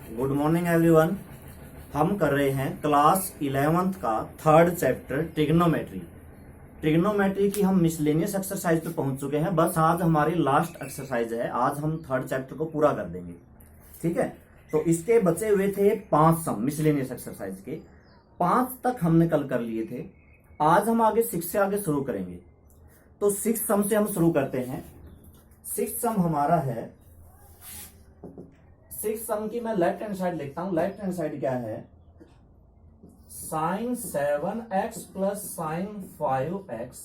Good morning everyone. हम कर रहे हैं क्लास 11th का थर्ड चैप्टर ट्रिग्नोमेट्री। ट्रिग्नोमेट्री की हम मिसलेनियस एक्सरसाइज पे पहुंच चुके हैं। बस आज हमारी लास्ट एक्सरसाइज है। आज हम थर्ड चैप्टर को पूरा कर देंगे। ठीक है, तो इसके बचे हुए थे 5 सम मिसलेनियस एक्सरसाइज के। 5 तक हमने कल कर लिए थे। आज हम आगे 6 से आगे शुरू करेंगे। तो 6 सम से हम शुरू करते हैं। 6 सम हमारा है, 6 सम की मैं लेफ्ट हैंड साइड लिखता हूं। लेफ्ट हैंड साइड क्या है? Sine 7x plus sine 5x,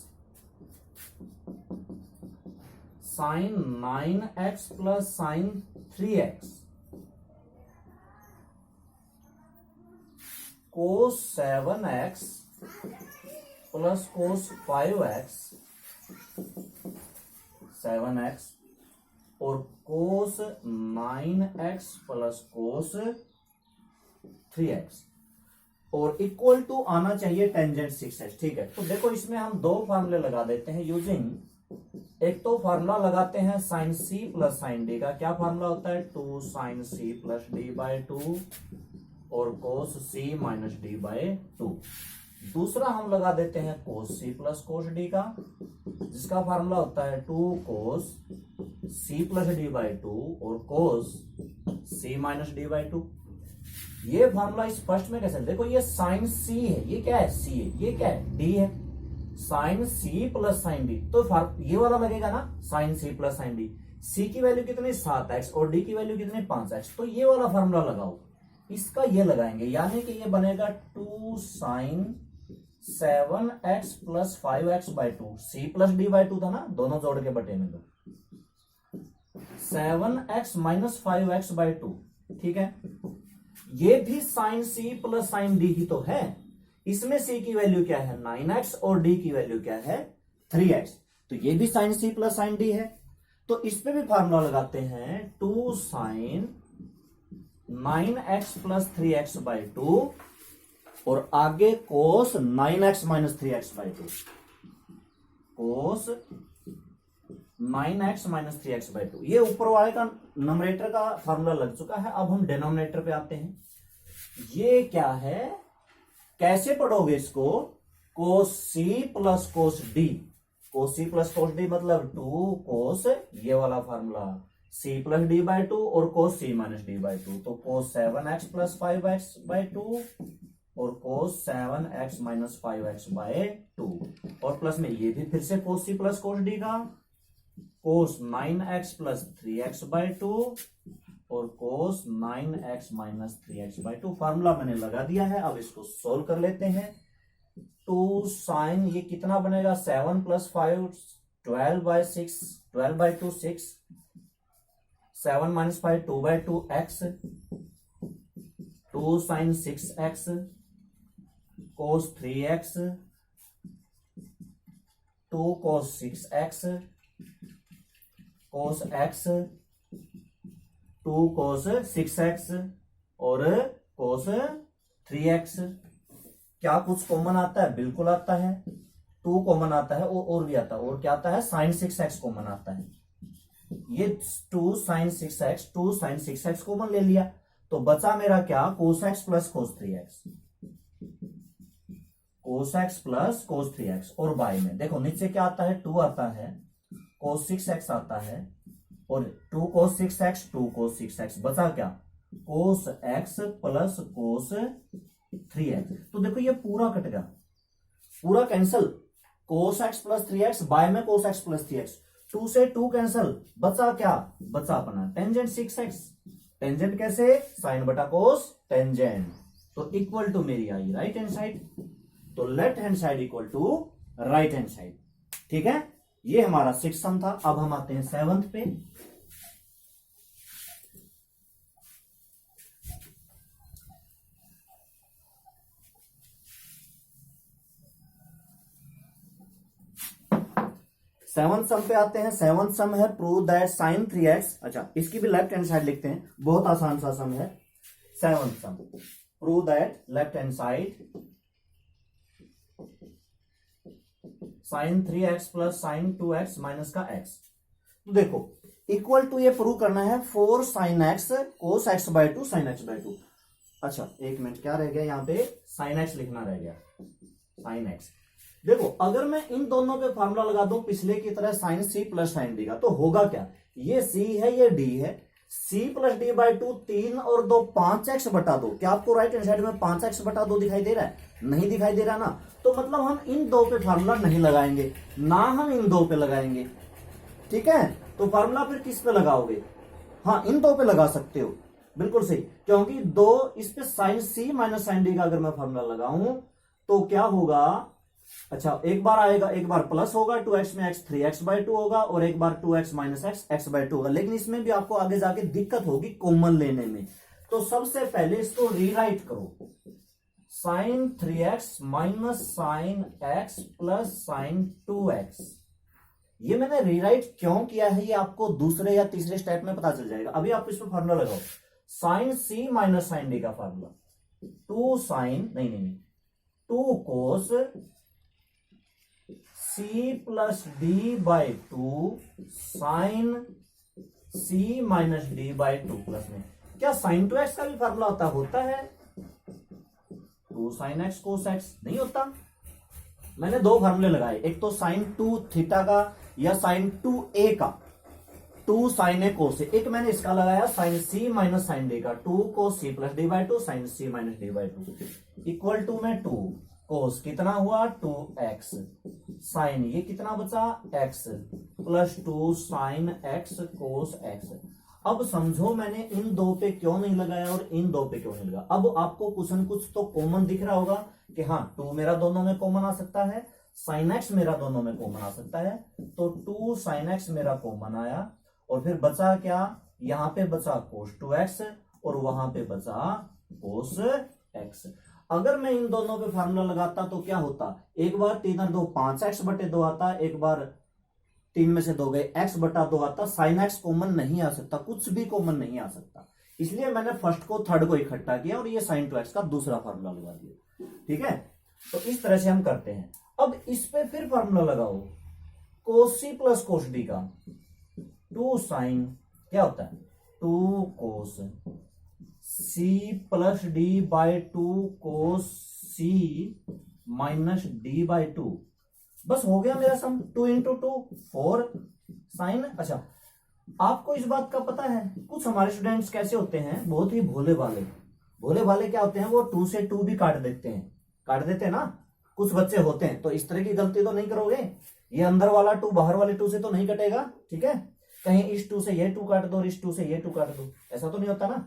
sine 9x plus sine 3x, cos 7x plus cos 5x 7x और कोस 9x प्लस कोस 3x और इक्वल टू आना चाहिए टेंजेंट 6x। ठीक है, तो देखो इसमें हम 2 फार्मूले लगा देते हैं यूजिंग। एक तो फार्मूला लगाते हैं sine c plus sine D का। क्या फार्मूला होता है? 2 sine c plus D by 2 और cos c minus D by 2। दूसरा हम लगा देते हैं cos c plus cos D का, जिसका फार्मूला होता है 2 cos c plus D by 2 और cos c minus D by 2। ये फार्मूला इस फर्स्ट में कैसे? देखो ये साइन c है, ये क्या है? c है, ये क्या है? d है। Sine c plus sine d, तो ये वाला लगेगा ना, sine c plus sine d। c की वैल्यू कितनी? 7x और d की वैल्यू कितनी? 5x। तो ये वाला फार्मूला लगाओ, इसका ये लगाएंगे, यानी कि ये बनेगा 2 sine 7x plus 5x by 2। c plus D by 2 था ना, दोनों जोड़ के बटे में दो। 7x minus 5x by 2। ठीक है, ये भी sine c plus sine d ही तो है। इसमें c की वैल्यू क्या है? 9x और d की वैल्यू क्या है? 3x। तो ये भी sine c plus sine d है। तो इस पे भी फार्मूला लगाते हैं 2 sign 9x plus 3x by 2 और आगे कोस 9x minus 3x by 2। Cos 9x minus 3x by 2। ये ऊपर वाले का नंबरेटर का फार्मूला लग चुका है। अब हम डिनोमिनेटर पे आते हैं। ये क्या है? कैसे पढ़ोगे इसको? कोस c प्लस कोस d। कोस c प्लस कोस d मतलब 2 कोस, ये वाला formula c plus D by 2 और cos c minus D by 2। तो कोस 7x प्लस 5x बाई 2 और कोस 7x माइनस 5x बाई 2 और प्लस में ये भी फिर से कोस c प्लस कोस d का, कोस 9x प्लस 3x बाई 2 और कोस 9x minus 3x by 2। Formula मैंने लगा दिया है। अब इसको सोल्व कर लेते हैं। 2 साइन, ये कितना बनेगा? 7 plus 5 12 by 6, 12 by 2 6, 7 minus 5 2 by 2 x, 2 sine 6x cos 3x, 2 cos 6x cos x, 2 cos 6x और कोस 3x। क्या कुछ कॉमन आता है? बिल्कुल आता है। 2 कॉमन आता है और भी आता है। और क्या आता है? साइन 6x कॉमन आता है। ये 2 sine 6x, 2 sine 6x common ले लिया, तो बचा मेरा क्या? कोस x प्लस कोस 3x। कोस x प्लस कोस 3x और बाय में देखो नीचे क्या आता है? 2 आता है, कोस 6x आता है और 2 कोस 6x, 2 कोस 6x। बचा क्या? कोस x प्लस कोस 3x। तो देखो ये पूरा कट गया, पूरा कैंसल। कोस x प्लस 3x बाय में कोस x प्लस 3x, 2 से 2 कैंसल। बचा क्या? बचा अपना टेंजेंट 6x। टेंजेंट कैसे? साइन बटा कोस टेंजेंट। तो इक्वल टू मेरी आई राइट हैंड साइड। तो left hand side equal to right hand side. ठीक है, ये हमारा 6 सम था। अब हम आते हैं 7th पे। सेवंथ सम पे आते हैं। 7th सम है प्रूव दैट साइन 3x। अच्छा, इसकी भी लेफ्ट हैंड साइड लिखते हैं, बहुत आसान सा सम है। 7th sum prove that left hand side sine 3x plus sine 2x minus का x। तो देखो इक्वल टू ये प्रूव करना है 4 sin x cos x by 2 sin x by 2। अच्छा एक मिनट, क्या रह गया यहाँ पे, sin x लिखना रह गया, sin x। देखो अगर मैं इन दोनों पे फार्मूला लगा दूं पिछले की तरह sin c plus sin d का, तो होगा क्या, ये c है ये d है, c प्लस डी बाई 2 3 और 2 5x बटा 2। क्या आपको राइट हैंड साइड में 5x बटा 2 दिखाई दे रहा है? नहीं दिखाई दे रहा ना। तो मतलब हम इन दो पे फार्मूला नहीं लगाएंगे, ना हम इन दो पे लगाएंगे, ठीक है। तो फार्मूला फिर किस पे लगाओगे? हाँ इन दो पे लगा सकते हो, बिल्कुल सही, क्योंकि दो इस पे sign C minus sine D का अगर मैं फार्मूला लगाऊं तो क्या होगा, अच्छा एक बार आएगा, एक बार प्लस होगा 2x में x 3x बाय 2 होगा, और एक बार 2x minus x x by 2 होगा। लेकिन इसमें भी आपको आगे जाके दिक्कत होगी कॉमन लेने में। तो सबसे पहले इसको रीराइट करो, sine 3x minus sine x plus sine 2x। ये मैंने रीराइट क्यों किया है ये आपको दूसरे या तीसरे स्टेप में पता चल जाएगा। अभी आप इसमें फार्मूला लगाओ, sine C minus sine D का फार्मूला, 2 साइन नहीं 2 cos C plus D by 2 sine C minus D by 2 plus में, क्या साइन 2x का भी फार्मूला होता है 2 साइन x कोस x? नहीं होता। मैंने दो फार्मूले लगाए, एक तो साइन 2 थीटा का या साइन 2a का, 2 साइन ए कोस, एक मैंने इसका लगाया sine C minus sine D का, 2 cos C plus D by 2 sine C minus D by 2 equal to में 2 कोस कितना हुआ 2x साइन ये कितना बचा x प्लस 2 साइन x कोस x। अब समझो मैंने इन दो पे क्यों नहीं लगाया और इन दो पे क्यों नहीं लगाया। अब आपको कुछ न कुछ तो कॉमन दिख रहा होगा कि हाँ 2 मेरा दोनों में कॉमन आ सकता है, साइन x मेरा दोनों में कॉमन आ सकता है, तो 2 साइन x मेरा कॉमन आया, और फिर बचा क्या, यहां पे बचा कोस 2x और वहां पे बचा कोस x। अगर मैं इन दोनों पे फार्मूला लगाता तो क्या होता, एक बार 3 और 2 5x बटे 2 आता, एक बार 3 में से 2 गए x बटा 2 आता, साइन x कॉमन नहीं आ सकता, कुछ भी कॉमन नहीं आ सकता। इसलिए मैंने फर्स्ट को थर्ड को इकट्ठा किया और ये साइन 2x का दूसरा फार्मूला लगा दिया, ठीक है। तो इस तरह से हम करते हैं। अब इस पे फिर फार्मूला लगाओ कोस सी प्लस कोस डी का, 2 साइन क्या होता है 2 cos C plus D by 2 cos C minus D by 2, बस हो गया मेरा सम, 2 इंटू 2 4 साइन। अच्छा आपको इस बात का पता है, कुछ हमारे स्टूडेंट्स कैसे होते हैं, बहुत ही भोले भाले। भोले भाले क्या होते हैं, वो 2 से 2 भी काट देते हैं ना, कुछ बच्चे होते हैं। तो इस तरह की गलती तो नहीं करोगे, ये अंदर वाला 2 बाहर वाले 2 से तो नहीं कटेगा, ठीक है। कहीं इस 2 से ये 2 काट दो और इस 2 से ये 2 काट दो, ऐसा तो नहीं होता ना,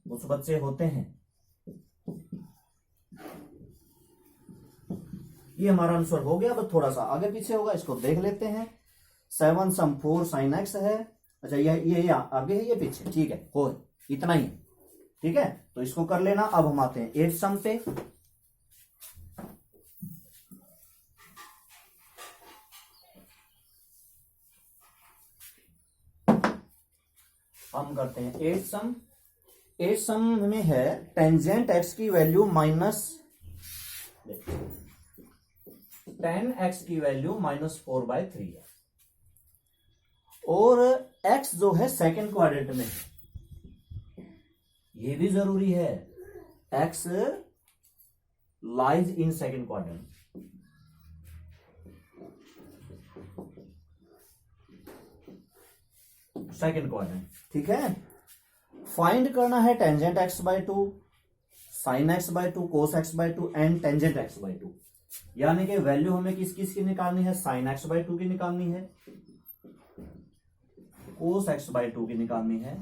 कुछ बच्चे होते हैं। ये हमारा आंसर हो गया, बस थोड़ा सा आगे पीछे होगा, इसको देख लेते हैं। 7 सम 4 साइन x है, अच्छा ये आगे है ये पीछे, ठीक है, हो इतना ही, ठीक है। तो इसको कर लेना। अब हम आते हैं 8 सम पे। हम करते हैं 8 सम। 8 सम में है टेंजेंट x की वैल्यू माइनस 10x की वैल्यू -4/3 है, और x जो है सेकंड क्वाड्रेंट में, ये भी जरूरी है, x lies in second quadrant. Second quadrant, ठीक है। फाइंड करना है tangent x by 2, sine x by 2, cos x by 2 and tangent x by 2। यानी कि वैल्यू हमें किस किस की निकालनी है, साइन x बाय 2 की निकालनी है, कोस x बाय 2 की निकालनी है,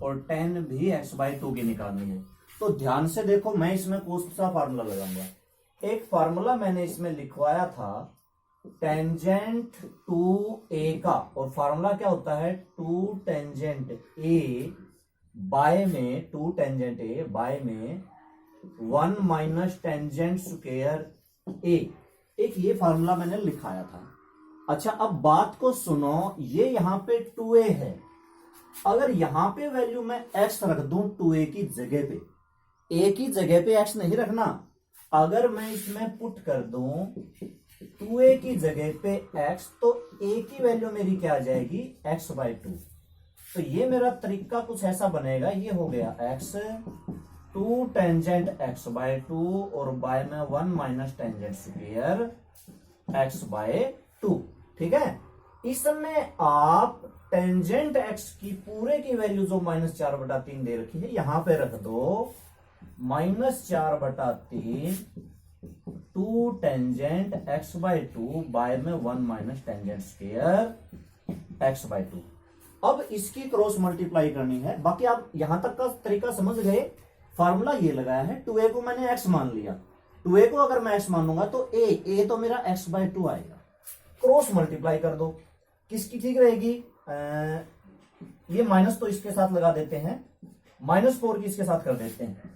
और टेन भी x बाय 2 की निकालनी है। तो ध्यान से देखो, मैं इसमें कौन सा फार्मूला लगाऊंगा। एक फार्मूला मैंने इसमें लिखवाया था टेंजेंट टू ए का, और फार्मूला क्या होता है 2 टेंजेंट ए बाय में 2 टेंजेंट ए बाय में 1 माइनस टेंजेंट स्क्वायर ए, एक ये फार्मूला मैंने लिखाया था। अच्छा अब बात को सुनो, ये यहां पे 2a है, अगर यहां पे वैल्यू मैं x रख दूं 2a की जगह पे, a की जगह पे x नहीं रखना, अगर मैं इसमें पुट कर दूं 2a की जगह पे x, तो a की वैल्यू मेरी क्या आ जाएगी x/2। तो ये मेरा तरीका कुछ ऐसा बनेगा, ये हो गया x 2 टेंजेंट x/2 और बाय में 1 माइनस टेंजेंट स्क्वायर x/2। ठीक है, इसमें आप टेंजेंट x की पूरे की वैल्यू जो -4/3 दे रखी है यहां पे रख दो, -4/3 2 टेंजेंट x/2 बाय में 1 माइनस टेंजेंट स्क्वायर x/2। अब इसकी क्रॉस मल्टीप्लाई करनी है। बाकी आप यहां तक का तरीका समझ गए। फार्मूला ये लगाया है, 2a को मैंने x मान लिया, 2a को अगर मैं x मान लूंगा तो a तो मेरा x/2 आएगा। क्रॉस मल्टीप्लाई कर दो, किसकी ठीक रहेगी? ये माइनस तो इसके साथ लगा देते हैं, -4 की इसके साथ कर देते हैं,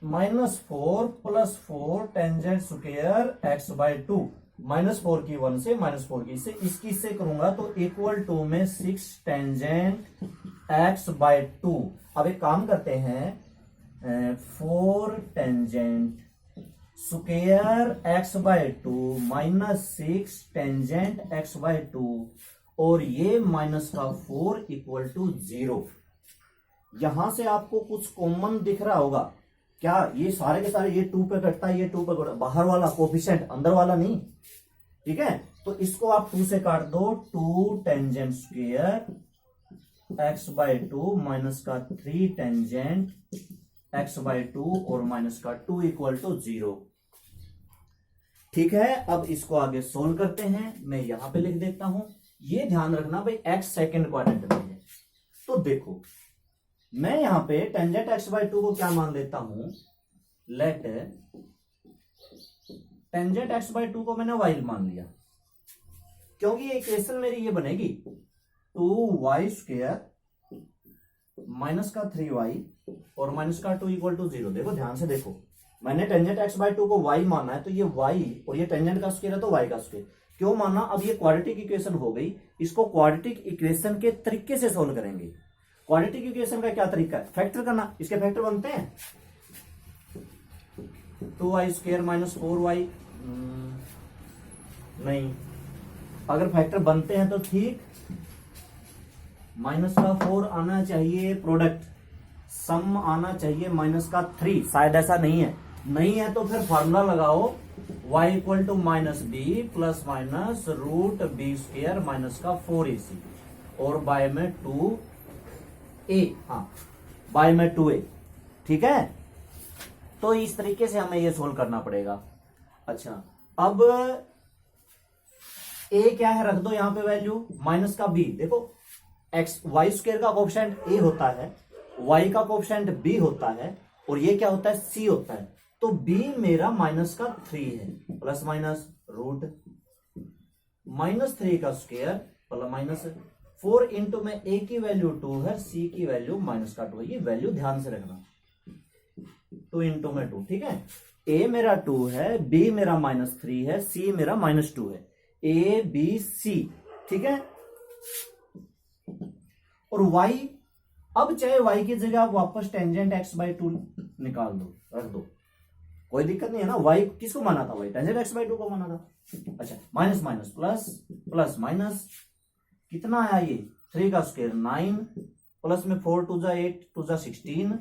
-4 + 4 टेंजेंट स्क्वायर x/2। -4 की 1 से, -4 की से, इसकी से करूंगा तो इक्वल टू में 6 टेंजेंट x/2। अब एक काम करते हैं, 4 tangent square x/2 -6 tangent x/2 और ये -4 = 0। यहां से आपको कुछ कॉमन दिख रहा होगा क्या? ये सारे के सारे, ये 2 पे कटता है, ये 2 पे कटता, बाहर वाला कोफिशिएंट, अंदर वाला नहीं। ठीक है, तो इसको आप 2 से काट दो, 2 tangent square x/2 -3 tangent x/2 और -2 = 0। ठीक है, अब इसको आगे सोल्व करते हैं। मैं यहां पे लिख देता हूं, ये ध्यान रखना भाई x सेकंड क्वाड्रेंट में है। तो देखो मैं यहां पे टेंजेंट x/2 को क्या मान लेता हूं, लेट टेंजेंट x/2 को मैंने y मान लिया, क्योंकि ये इक्वेशन मेरी ये बनेगी 2y² -3y और -2 = 0। देखो ध्यान से देखो, मैंने टेंजेंट x/2 को y माना है, तो ये y और ये टेंजेंट का स्क्वायर है तो y का स्क्वायर क्यों माना? अब ये क्वाड्रेटिक इक्वेशन हो गई, इसको क्वाड्रेटिक इक्वेशन के तरीके से सोल्व करेंगे। क्वाड्रेटिक इक्वेशन का क्या तरीका है? फैक्टर करना। इसके फैक्टर बनते हैं 2y² -4y, नहीं, अगर फैक्टर बनते हैं तो ठीक, -4 आना चाहिए, प्रोडक्ट सम आना चाहिए -3, शायद ऐसा नहीं है। नहीं है तो फिर फार्मूला लगाओ, y = -b + √b² -4ac और बाय में 2a, हाँ बाय में 2a। ठीक है, तो इस तरीके से हमें ये सोल्व करना पड़ेगा। अच्छा, अब a क्या है, रख दो यहां पे वैल्यू, -b। देखो y² का कोएफिशिएंट a होता है, y का कोएफिशिएंट b होता है और ये क्या होता है, c होता है। तो b मेरा -3 है, प्लस माइनस रूट -3² +-4 इंटू में a की वैल्यू 2 है, c की वैल्यू -2 है। ये वैल्यू ध्यान से रखना, 2 इंटू में 2। ठीक है, a मेरा 2 है, b मेरा -3 है, c मेरा -2 है, a b c। ठीक है, और y, अब चाहे y की जगह आप वापस टेंजेंट x/2 निकाल दो, रख दो, कोई दिक्कत नहीं है ना। y किसको माना था? y टेंजेंट x/2 को माना था। अच्छा, minus minus plus, plus minus, कितना आया ये 3 का स्क्वायर 9, प्लस में 4 2 8 2 16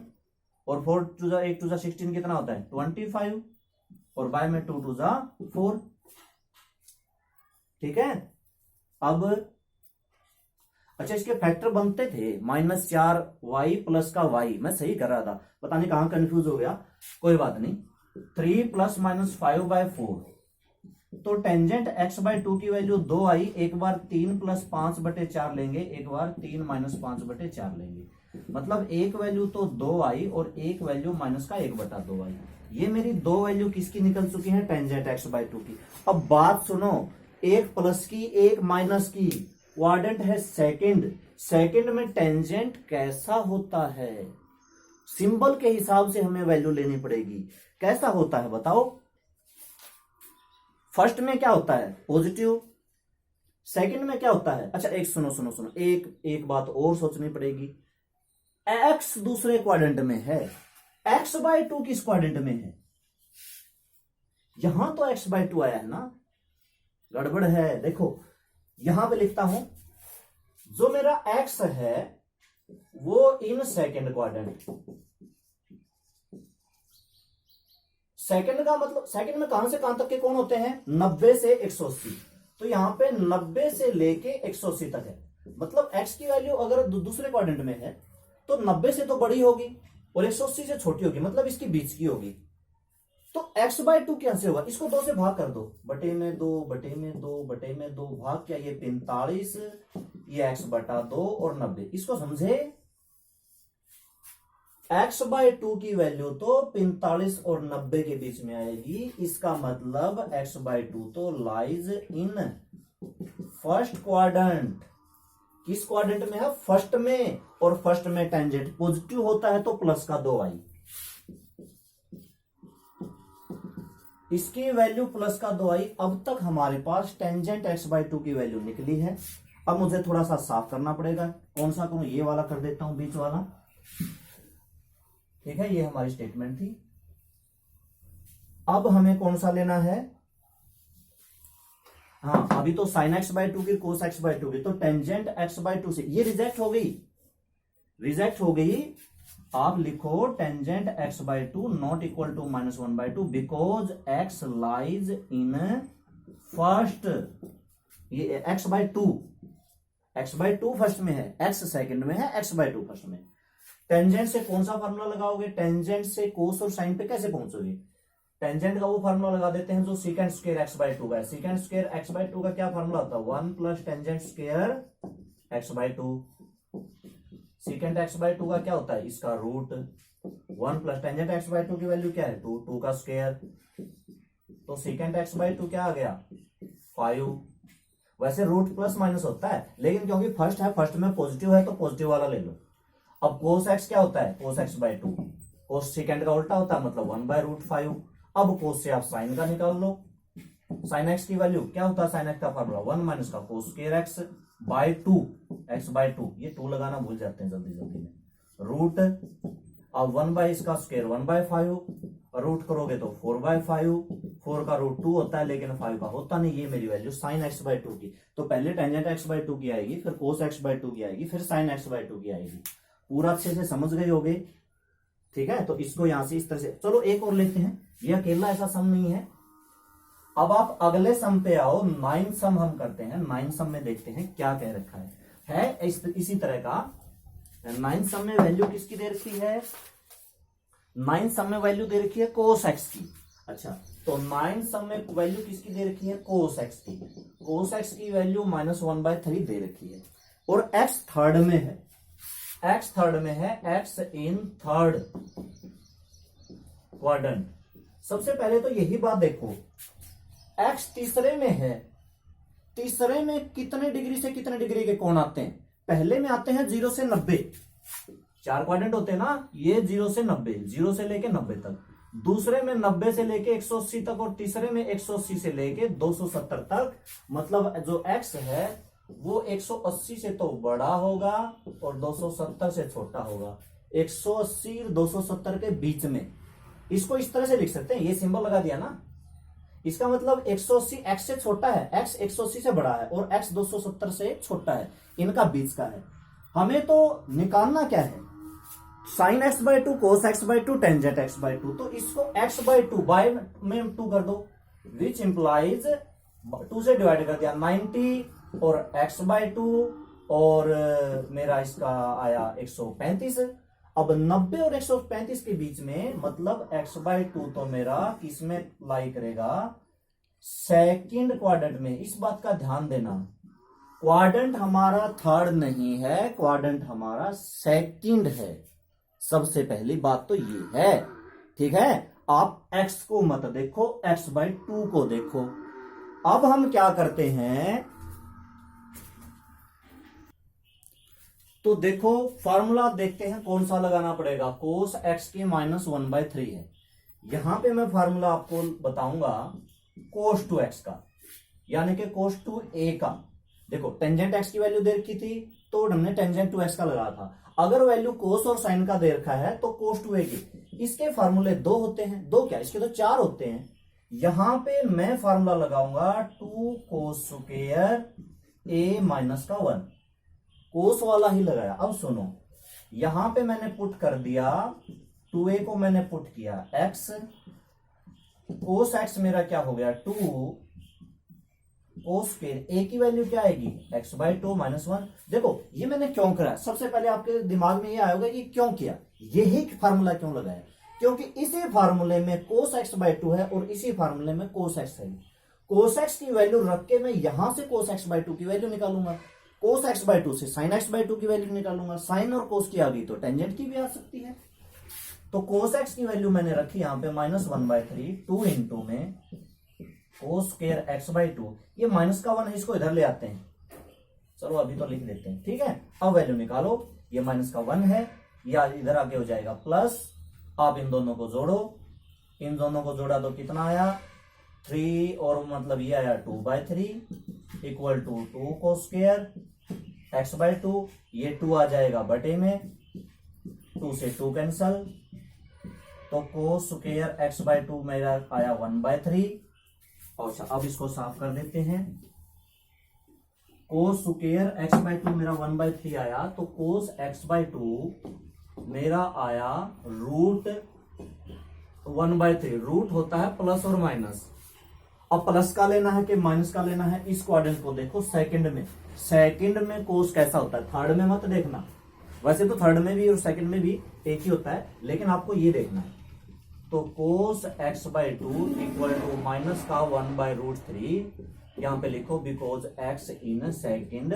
और 4 2 8 2 16 कितना होता है 25 और बाय में 2 2 4। ठीक है, अब अच्छा इसके फैक्टर बनते थे -4y प्लस का y, मैं सही कर रहा था, पता नहीं कहां कंफ्यूज हो गया, कोई बात नहीं। 3 + -5/4, तो टेंजेंट x/2 की वैल्यू 2i, एक बार 3 + 5/4 लेंगे, एक बार 3 - 5/4 लेंगे, मतलब एक वैल्यू तो 2i और एक वैल्यू -1/2i। ये मेरी दो वैल्यू किसकी निकल चुकी है, टेंजेंट x/2 की। अब बात सुनो, एक प्लस की एक माइनस की, क्वाड्रेंट है सेकंड, सेकंड में टेंजेंट कैसा होता है, सिंबल के हिसाब से हमें वैल्यू लेनी पड़ेगी। कैसा होता है बताओ? फर्स्ट में क्या होता है, पॉजिटिव, सेकंड में क्या होता है, अच्छा एक सुनो सुनो सुनो, एक बात और सोचनी पड़ेगी, x दूसरे क्वाड्रेंट में है, x/2 किस क्वाड्रेंट में है, यहां तो x/2 आया है ना, गड़बड़ है। देखो यहां पे लिखता हूं, जो मेरा x है वो इन सेकेंड क्वाड्रेंट, सेकंड का मतलब सेकंड में कहां से कहां तक के कोण होते हैं, 90 से 180। तो यहां पे 90 से लेके 180 तक है, मतलब x की वैल्यू अगर दूसरे क्वाड्रेंट में है तो 90 से तो बड़ी होगी और 180 से छोटी होगी, मतलब इसकी बीच की होगी। तो x/2 कैसे होगा, इसको 2 से भाग कर दो, बटे में 2 बटे में 2 बटे में 2, भाग क्या, ये 45, ये x/2 और 90। इसको समझे, x/2 की वैल्यू तो 45 और 90 के बीच में आएगी। इसका मतलब x/2 तो लाइज इन फर्स्ट क्वाड्रेंट। किस क्वाड्रेंट में है, फर्स्ट में, और फर्स्ट में टेंजेंट पॉजिटिव होता है तो प्लस का 2i, इसकी वैल्यू प्लस का 2i। अब तक हमारे पास टेंजेंट x/2 की वैल्यू निकली है। अब मुझे थोड़ा सा साफ करना पड़ेगा, कौन सा करूं, ये वाला कर देता हूं, बीच वाला। ठीक है, ये हमारी स्टेटमेंट थी। अब हमें कौन सा लेना है, हाँ अभी तो sin x/2 की, cos x/2 की, तो टेंजेंट x/2 से ये रिजेक्ट हो गई, रिजेक्ट हो गई। आप लिखो tangent x/2 not equal to -1/2 because x lies in first, ये x/2 फर्स्ट में है, x सेकंड में है, x/2 फर्स्ट में। टेंजेंट से कौन सा फार्मूला लगाओगे, टेंजेंट से कोस और साइन पे कैसे पहुंचोगे, टेंजेंट का वो फार्मूला लगा देते हैं जो सीकेंट स्क्वायर x/2 का है। सीकेंट स्क्वायर x/2 का क्या फार्मूला होता है, 1 plus tangent square x/2। Secant x/2 का क्या होता है, इसका रूट। 1 प्लस टेंजेंट x/2 की वैल्यू क्या है, 2 का स्क्वायर। तो सीकेंट x/2 क्या आ गया, 5। वैसे रूट प्लस माइनस होता है, लेकिन क्योंकि फर्स्ट है, फर्स्ट में पॉजिटिव है तो पॉजिटिव वाला ले लो। अब cos x क्या होता है, cos x/2, cos सेकेंड का उल्टा होता है, मतलब 1/√5। अब cos से आप साइन का निकाल लो, साइन x की वैल्यू क्या होता है, साइन x का फार्मूला 1 माइनस का cos स्क्वायर x/2, x/2, ये 2 लगाना भूल जाते हैं जल्दी जल्दी में, रूट। अब 1 बाई इसका स्क्वायर 1/5, रूट करोगे तो 4/5, 4 का रूट 2 होता है लेकिन 5 का होता नहीं। ये मेरी वैल्यू sin x/2 की, तो पहले टेंजेंट x/2 की आएगी, फिर cos x/2 की आएगी, फिर sin x/2 की आएगी। पूरा अच्छे से समझ गए होगे, ठीक है। तो इसको यहां से इस तरह से, चलो एक और लेते हैं, ये अकेला ऐसा सम नहीं है। अब आप अगले सम पे आओ, 9 सम हम करते हैं। 9 सम में देखते हैं क्या कह रखा है इसी तरह का। 9 सम में वैल्यू किसकी दे रखी है, 9 सम में वैल्यू दे रखी है cos x की। अच्छा, तो 9 सम में वैल्यू किसकी दे रखी है, cos x की। cos x की वैल्यू -1/3 दे रखी है, और x थर्ड में है, x थर्ड में है, x इन थर्ड क्वाड्रेंट। सबसे पहले तो यही बात देखो, x तीसरे में है, तीसरे में कितने डिग्री से कितने डिग्री के कोण आते हैं, पहले में आते हैं 0 से 90, 4 क्वाड्रेंट होते हैं ना, ये 0 से 90, 0 से लेके 90 तक, दूसरे में 90 से लेके 180 तक, और तीसरे में 180 से लेके 270 तक। मतलब जो x है वो 180 से तो बड़ा होगा और 270 से छोटा होगा, 180 और 270 के बीच में। इसको इस तरह से लिख सकते हैं, ये सिंबल लगा दिया ना, इसका मतलब 180 x से छोटा है, x 180 से बड़ा है और x 270 से छोटा है, इनका बीच का है। हमें तो निकालना क्या है, sin x/2 cos x/2 tangent x/2, तो इसको x/2 बाय में 2 कर दो, विच इंप्लाइज 2 से डिवाइड कर दिया 90 और x/2, और मेरा इसका आया 135। अब 90 और 135 के बीच में, मतलब x/2 तो मेरा किसमें लाई करेगा, सेकंड क्वाड्रेंट में। इस बात का ध्यान देना, क्वाड्रेंट हमारा थर्ड नहीं है, क्वाड्रेंट हमारा सेकंड है। सबसे पहली बात तो ये है, ठीक है। आप x को मत देखो, x/2 को देखो। अब हम क्या करते हैं, तो देखो फॉर्मूला देखते हैं कौन सा लगाना पड़ेगा, cos x के -1/3 है। यहां पे मैं फॉर्मूला आपको बताऊंगा cos 2x का, यानी कि cos 2a का। देखो टेंजेंट x की वैल्यू दे रखी थी तो हमने टेंजेंट 2x का लगाया था। अगर वैल्यू cos और sin का दे रखा है तो cos 2a की। इसके फार्मूले 2 होते हैं, 2 क्या, इसके तो 4 होते हैं। यहां पे मैं फार्मूला लगाऊंगा 2 कोस स्क्वायर a माइनस का 1, कोस वाला ही लगाया। अब सुनो, यहां पे मैंने पुट कर दिया 2a को मैंने पुट किया x, कोस x मेरा क्या हो गया 2 कोस स्क्वायर a की वैल्यू क्या आएगी x/2 माइनस 1। देखो ये मैंने क्यों करा, सबसे पहले आपके दिमाग में ये आया होगा कि क्यों किया, यही फार्मूला क्यों लगाया, क्योंकि इसी फार्मूले में कोस x/2 है और इसी फार्मूले में कोस x है। कोस x की वैल्यू रख के मैं यहां से कोस x/2 की वैल्यू निकालूंगा, कोस x/2 से साइन x/2 की वैल्यू निकालूंगा, साइन और कोस की आ गई तो टेंजेंट की भी आ सकती है। तो कोस x की वैल्यू मैंने रखी यहां पे -1/3, 2 इंटू में कोस स्क्वायर x/2, ये माइनस का 1 है, इसको इधर ले आते हैं, चलो अभी तो लिख देते हैं, ठीक है। अब वैल्यू निकालो, ये माइनस का 1 है, या इधर आके हो जाएगा प्लस, आप इन दोनों को जोड़ो, इन दोनों को जोड़ा तो कितना आया 3, और मतलब ये आया 2/3 equal to 2 cos square x/2, ये 2 आ जाएगा बटे में, 2 से 2 कैंसल, तो कोस स्क्वायर x/2 मेरा आया 1/3। अच्छा अब इसको साफ कर देते हैं, कोस स्क्वायर x/2 मेरा 1/3 आया, तो कोस x/2 मेरा आया रूट 1/3, रूट होता है प्लस और माइनस। अब प्लस का लेना है कि माइनस का लेना है, इस क्वाड्रेंट को देखो सेकंड में, सेकंड में कोस कैसा होता है, थर्ड में मत देखना, वैसे तो थर्ड में भी और सेकंड में भी एक ही होता है, लेकिन आपको ये देखना है। तो कोस x/2 इक्वल टू माइनस का 1/√3, यहां पे लिखो because x in second,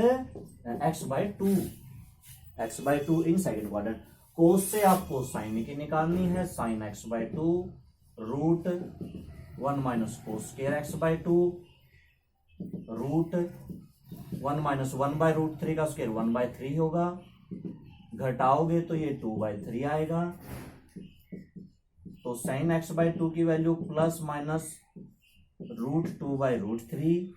x/2 in second quadrant. Cos से आपको साइन की निकालनी है, sine x/2 root 1 minus cos square x/2 root 1 minus 1/√3 का स्क्वायर 1/3 होगा, घटाओगे तो ये 2/3 आएगा। तो साइन x/2 की value plus minus root 2/√3,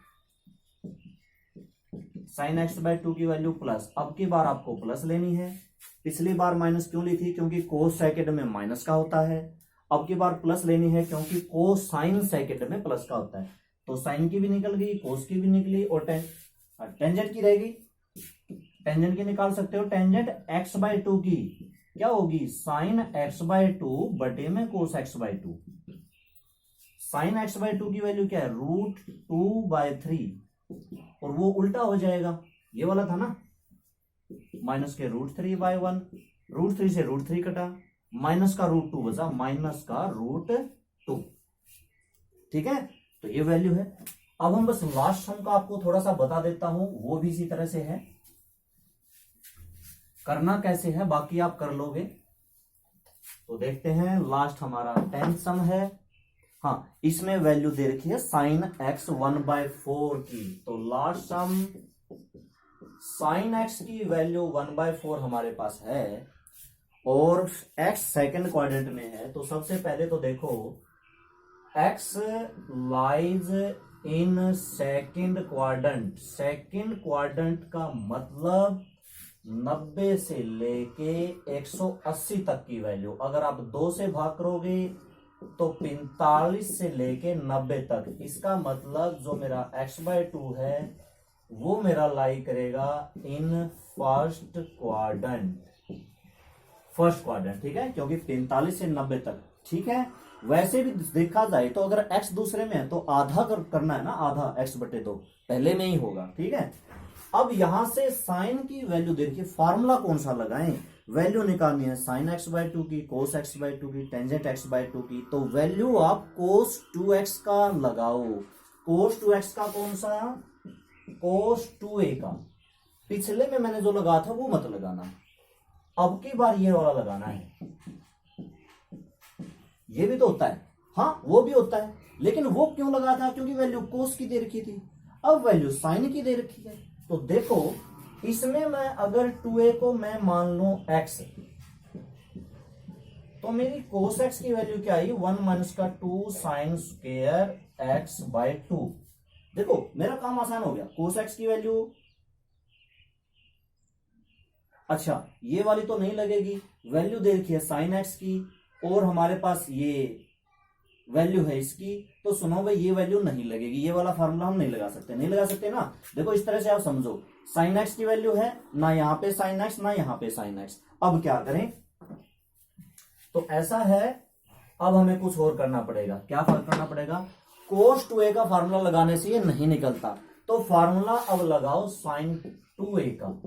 sine x/2 की वैल्यू प्लस, अब की बार आपको प्लस लेनी है, पिछली बार माइनस क्यों ली थी, क्योंकि कोस सेकंड में माइनस का होता है, अब की बार प्लस लेनी है क्योंकि कोस साइन सेकंड में प्लस का होता है। तो साइन की भी निकल गई, कोस की भी निकली, और टेंजेंट की रहेगी, टेंजेंट की निकाल सकते हो, टेंजेंट x/2 की क्या होगी साइन x/2 बटे में कोस x/2, साइन x/2 की वैल्यू क्या है रूट 2/3, और वो उल्टा हो जाएगा, ये वाला था ना माइनस के √3/1, √3 से √3 कटा, माइनस का √2 बचा, माइनस का √2, ठीक है। तो ये वैल्यू है। अब हम बस लास्ट सम का आपको थोड़ा सा बता देता हूं, वो भी इसी तरह से है, करना कैसे है बाकी आप कर लोगे। तो देखते हैं, लास्ट हमारा 10th सम है। हाँ, इसमें वैल्यू दे रखी है साइन x 1/4 की, तो लास्ट सम साइन x की वैल्यू 1/4 हमारे पास है और x सेकंड क्वाड्रेंट में है। तो सबसे पहले तो देखो x lies in second quadrant, second quadrant का मतलब 90 से लेके 180 तक की वैल्यू, अगर आप 2 से भाग करोगे तो 45 से लेके 90 तक, इसका मतलब जो मेरा x/2 है वो मेरा लाई करेगा इन फर्स्ट क्वाड्रेंट, ठीक है, क्योंकि 45 से 90 तक, ठीक है। वैसे भी देखा जाए तो अगर x दूसरे में है तो आधा करना है ना, आधा x/2 पहले में ही होगा, ठीक है। अब यहां से साइन की वैल्यू देखिए, फार्मूला कौन सा लगाएं, वैल्यू निकालनी है साइन x/2 की, कोस x/2 की, टेंजेंट x/2 की, तो वैल्यू आप कोस 2x का लगाओ। कोस 2x का कौन सा, कोस 2a का, पिछले में मैंने जो लगाया था वो मत लगाना, अब की बार ये वाला लगाना है। ये भी तो होता है, हाँ वो भी होता है, लेकिन वो क्यों लगा था, क्योंकि वैल्यू कोस की दे रखी थी, अब वैल्यू साइन की दे रखी है। तो देखो इसमें मैं अगर 2a को मैं मान लूं x, तो मेरी कोस x की वैल्यू क्या आई 1 माइनस का 2 साइन स्क्वायर x/2। देखो मेरा काम आसान हो गया, कोस x की वैल्यू, अच्छा ये वाली तो नहीं लगेगी, वैल्यू दे रखी है साइन x की, और हमारे पास ये वैल्यू है इसकी, तो सुनो भाई ये वैल्यू नहीं लगेगी, ये वाला फार्मूला हम नहीं लगा सकते, नहीं लगा सकते ना। देखो इस तरह से आप समझो, साइन एक्स की वैल्यू है ना यहाँ पे साइन एक्स ना यहाँ पे साइन एक्स। अब क्या करें, तो ऐसा है, अब हमें कुछ और करना पड़ेगा। क्या करना पड़ेगा, cos 2a का फार्मूला लगाने से ये नहीं निकलता, तो फार्मूला अब लगाओ sin 2a का।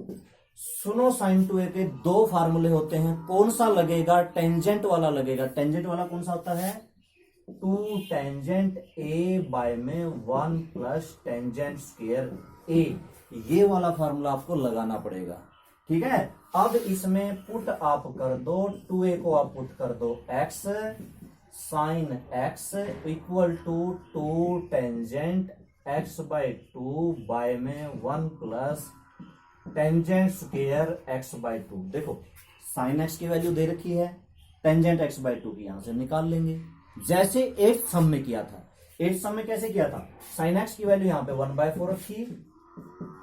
सुनो sin 2a के दो फार्मूले होते हैं, कौन सा लगेगा, टेंजेंट वाला लगेगा। टेंजेंट वाला कौन सा होता है, 2 टेंजेंट a बाय में 1 प्लस टेंजेंट स्क्वायर a, ये वाला फार्मूला आपको लगाना पड़ेगा। ठीक है, अब इसमें पुट आप कर दो, 2a को आप पुट कर दो x sine x equal to 2 tangent x by 2 by में 1 plus tangent square x by 2। देखो साइन x की वैल्यू दे रखी है, टेंजेंट x बाय 2 की यहां से निकाल लेंगे, जैसे 8th सम में किया था। 8th सम में कैसे किया था, साइन x की वैल्यू यहां पे 1/4 रखी,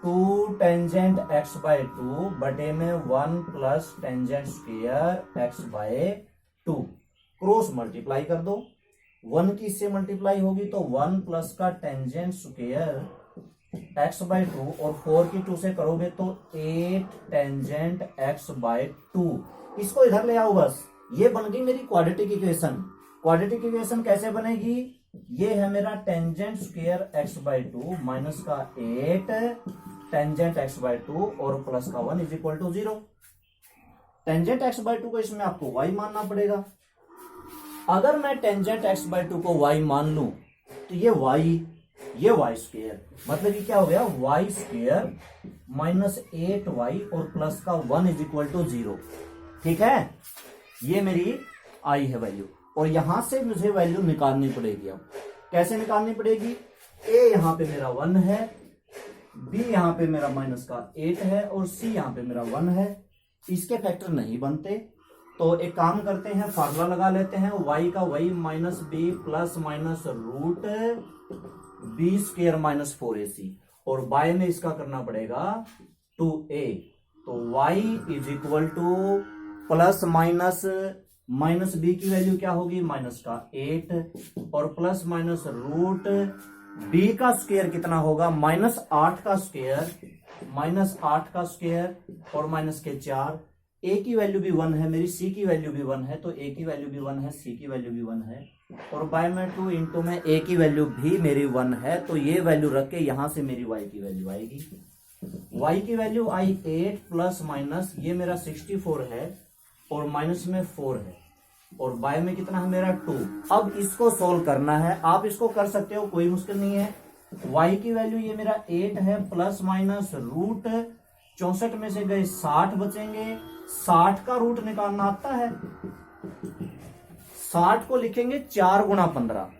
2 टेंजेंट x बाय 2 बटे में 1 plus tangent square x by 2, cross multiply कर दो, 1 की इससे मल्टीप्लाई होगी तो 1 प्लस का टेंजेंट स्क्वायर x बाय 2 और 4 की 2 से करोगे तो 8 टेंजेंट x बाय 2। इसको इधर ले आओ बस, ये बन गई मेरी क्वाड्रेटिक इक्वेशन। क्वाड्रेटिक इक्वेशन कैसे बनेगी, ये है मेरा tangent square x by 2 minus का 8 टेंजेंट x बाय 2 और प्लस का 1 is equal to 0। Tangent x by 2 को इसमें आपको y मानना पड़ेगा। अगर मैं टेंजेंट x बाय 2 को y मान लूं तो ये y स्क्वायर, मतलब ये क्या हो गया, y स्क्वायर माइनस 8y और प्लस का 1 इज इक्वल टू 0। ठीक है, ये मेरी आई है वैल्यू, और यहां से मुझे वैल्यू निकालनी पड़ेगी। अब कैसे निकालनी पड़ेगी, a यहां पे मेरा 1 है, b यहां पे मेरा माइनस का 8 है और c यहां पे मेरा 1 है। इसके फैक्टर नहीं बनते, तो एक काम करते हैं, फार्मूला लगा लेते हैं, y का y minus B plus minus root B square minus 4ac, और y में इसका करना पड़ेगा 2a, तो y is equal to plus minus B की वैल्यू क्या होगी, माइनस का 8 और प्लस माइनस रूट बी का स्क्वायर कितना होगा, -8 का स्क्वायर और माइनस के 4। ए की वैल्यू भी 1 है मेरी, सी की वैल्यू भी 1 है, तो ए की वैल्यू भी 1 है, सी की वैल्यू भी 1 है, और बाय में 2 इंटू में ए की वैल्यू भी मेरी 1 है, तो ये वैल्यू रख के यहां से मेरी y की वैल्यू आएगी। y की वैल्यू आई 8 प्लस माइनस ये मेरा 64 है और माइनस में 4 है, और बाय में कितना है मेरा 2। अब इसको सोल्व करना है, आप इसको कर सकते हो, कोई मुश्किल नहीं है। y की वैल्यू ये मेरा 8 है प्लस माइनस रूट 64 में से गए 60 बचेंगे, 60 का रूट निकालना आता है, 60 को लिखेंगे 4 गुणा 15।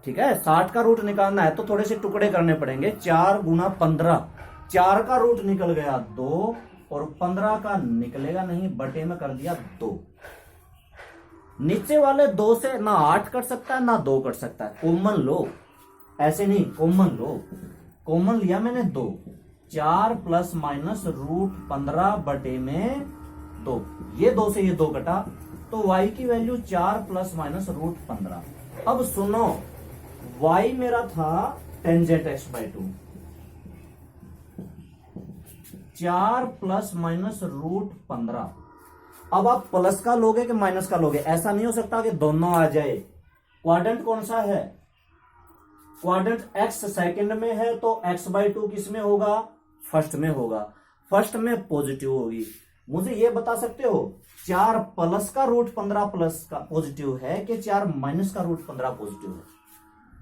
ठीक है, 60 का रूट निकालना है तो थोड़े से टुकड़े करने पड़ेंगे, 4 गुणा 15, 4 का रूट निकल गया 2 और 15 का निकलेगा नहीं, बटे में कर दिया 2। नीचे वाले 2 से ना 8 कट सकता है ना 2 कट सकता है, कॉमन लो, ऐसे नहीं, कॉमन लो, कॉमन लिया मैंने 2, 4 प्लस माइनस रूट 15 बटे में 2, ये 2 से ये 2 कटा, तो y की वैल्यू 4 प्लस माइनस रूट 15। अब सुनो, y मेरा था tangent x by 2, 4 plus minus root 15। अब आप प्लस का लोगे कि माइनस का लोगे, ऐसा नहीं हो सकता कि दोनों आ जाए। क्वाड्रेंट कौन सा है, क्वाड्रेंट x सेकंड में है, तो x बाय 2 किस में होगा, फर्स्ट में होगा, फर्स्ट में पॉजिटिव होगी। मुझे ये बता सकते हो 4 प्लस का रूट 15 प्लस का पॉजिटिव है कि 4 माइनस का रूट 15 पॉजिटिव है?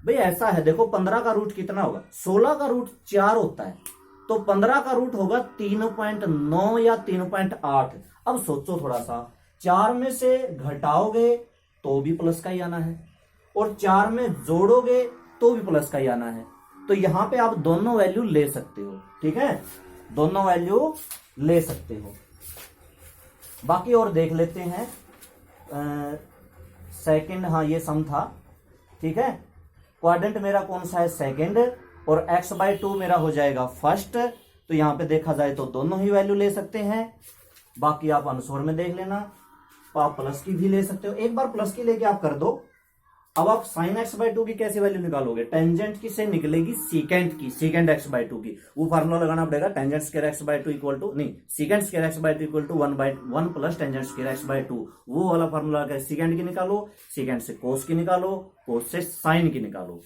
भाई ऐसा है, देखो 15 का रूट कितना होगा, 16 का रूट 4 होता है, तो 15 का रूट होगा 3.9 या 3.8। अब सोचो थोड़ा सा, 4 में से घटाओगे तो भी प्लस का ही आना है, और 4 में जोड़ोगे तो भी प्लस का ही आना है, तो यहां पे आप दोनों वैल्यू ले सकते हो। ठीक है, दोनों वैल्यू ले सकते हो। बाकी और देख लेते हैं, सेकंड, हाँ ये सम था। ठीक है, क्वाड्रेंट मेरा कौन सा है, सेकंड, और x बाय 2 मेरा हो जाएगा फर्स्ट, तो यहां पे देखा जाए तो दोनों ही वैल्यू ले सकते हैं। बाकी आप अनुस्वर में देख लेना, तो आप प्लस की भी ले सकते हो, एक बार प्लस की लेके आप कर दो, अब आप साइन एक्स बाई टू की कैसे वैल्यू निकालोगे, टेंजेंट की से निकलेगी सीकेंट की, सीकेंट एक्स बाई टू की, वो फार्मूला लगाना पड़ेगा, tangent square x by two equal to, नहीं, secant square x by two equal to 1/1 plus tangent square x by two, वो वाला फार्मूला है, सीकेंट की निकालो, सीकेंट से कोस की निकालो, कोस से साइन की निकालो।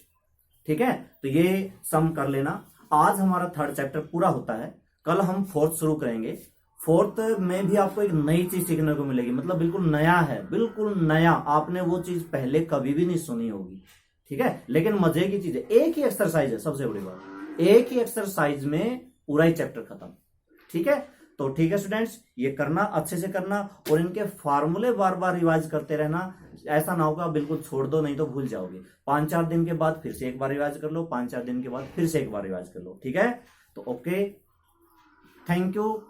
ठीक है, तो ये सम कर लेना। आज हमारा थर्ड चैप्टर पूरा होता है, कल हम फोर्थ शुरू करेंगे। फोर्थ में भी आपको एक नई चीज सीखने को मिलेगी, मतलब बिल्कुल नया है, बिल्कुल नया, आपने वो चीज पहले कभी भी नहीं सुनी होगी। ठीक है, लेकिन मजे की चीज है, एक ही एक्सरसाइज है, सबसे बड़ी बात, एक ही एक्सरसाइज में पूरा ही चैप्टर खत्म। ठीक है, तो ठीक है स्टूडेंट्स, ये करना, अच्छे से करना, और इनके फार्मूले बार बार रिवाइज करते रहना। ऐसा ना होगा बिल्कुल छोड़ दो, नहीं तो भूल जाओगे। 5-4 दिन के बाद फिर से एक बार रिवाइज कर लो, 5-4 दिन के बाद फिर से एक बार रिवाइज कर लो। ठीक है, तो ओके, थैंक यू।